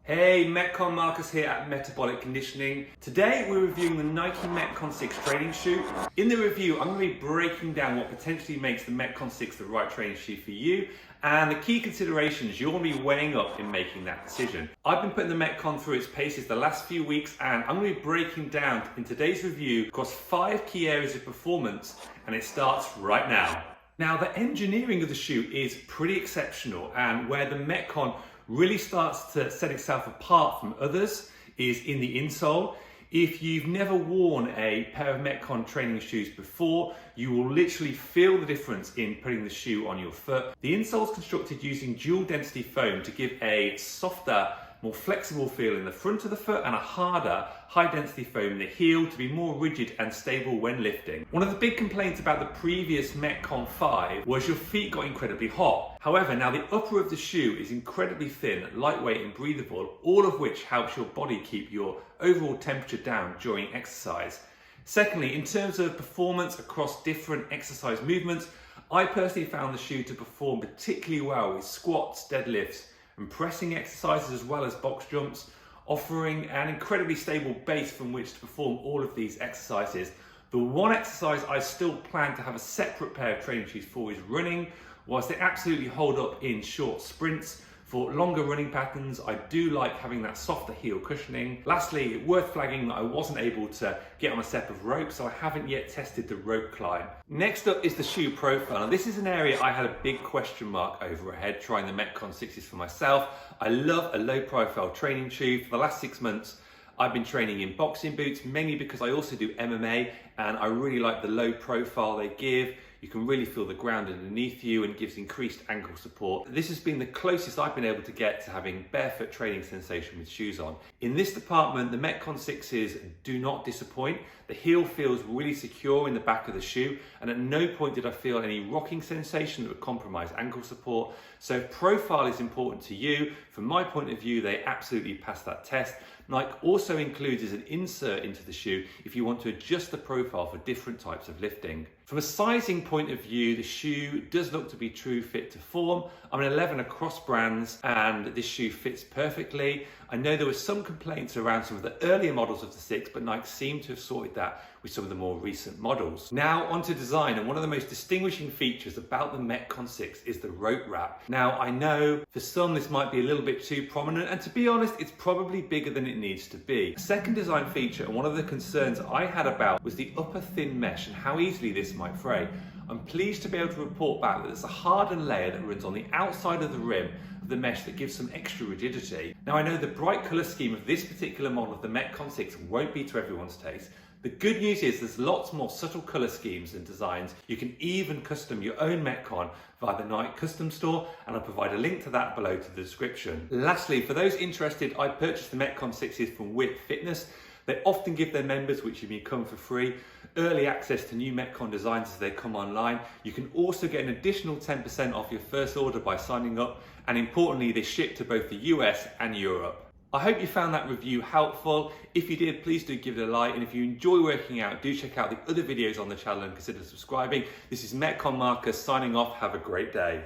Hey, Metcon Marcus here at Metabolic Conditioning. Today we're reviewing the Nike Metcon 6 training shoe. In the review, I'm going to be breaking down what potentially makes the Metcon 6 the right training shoe for you and the key considerations you're going to be weighing up in making that decision. I've been putting the Metcon through its paces the last few weeks and I'm going to be breaking down in today's review across 5 key areas of performance, and it starts right now. Now, the engineering of the shoe is pretty exceptional, and where the Metcon really starts to set itself apart from others is in the insole. If you've never worn a pair of Metcon training shoes before, you will literally feel the difference in putting the shoe on your foot. The insole is constructed using dual density foam to give a softer, more flexible feel in the front of the foot and a harder, high density foam in the heel to be more rigid and stable when lifting. One of the big complaints about the previous Metcon 5 was your feet got incredibly hot. However, now the upper of the shoe is incredibly thin, lightweight and breathable, all of which helps your body keep your overall temperature down during exercise. Secondly, in terms of performance across different exercise movements, I personally found the shoe to perform particularly well with squats, deadlifts, and pressing exercises as well as box jumps, offering an incredibly stable base from which to perform all of these exercises. The one exercise I still plan to have a separate pair of training shoes for is running, whilst they absolutely hold up in short sprints. For longer running patterns, I do like having that softer heel cushioning. Lastly, worth flagging that I wasn't able to get on a set of ropes, so I haven't yet tested the rope climb. Next up is the shoe profile. Now, this is an area I had a big question mark over ahead trying the Metcon 6s for myself. I love a low profile training shoe. For the last 6 months, I've been training in boxing boots, mainly because I also do MMA, and I really like the low profile they give. You can really feel the ground underneath you and gives increased ankle support. This has been the closest I've been able to get to having barefoot training sensation with shoes on. In this department, the Metcon 6s do not disappoint. The heel feels really secure in the back of the shoe, and at no point did I feel any rocking sensation that would compromise ankle support. So if profile is important to you, from my point of view, they absolutely pass that test. Nike also includes as an insert into the shoe if you want to adjust the profile for different types of lifting. From a sizing point of view, the shoe does look to be true fit to form. I'm an 11 across brands and this shoe fits perfectly. I know there were some complaints around some of the earlier models of the 6, but Nike seemed to have sorted that with some of the more recent models. Now onto design, and one of the most distinguishing features about the Metcon 6 is the rope wrap. Now I know for some this might be a little bit too prominent, and to be honest, it's probably bigger than it needs to be. A second design feature, and one of the concerns I had about, was the upper thin mesh and how easily this might fray. I'm pleased to be able to report back that there's a hardened layer that runs on the outside of the rim of the mesh that gives some extra rigidity. Now I know the bright colour scheme of this particular model of the Metcon 6 won't be to everyone's taste. The good news is there's lots more subtle colour schemes and designs. You can even custom your own Metcon via the Nike Custom Store, and I'll provide a link to that below to the description. Lastly, for those interested, I purchased the Metcon 6s from Whip Fitness. They often give their members, which you can come for free, early access to new Metcon designs as they come online. You can also get an additional 10% off your first order by signing up, and importantly, they ship to both the US and Europe. I hope you found that review helpful. If you did, please do give it a like, and if you enjoy working out, do check out the other videos on the channel and consider subscribing. This is Metcon Marcus signing off. Have a great day.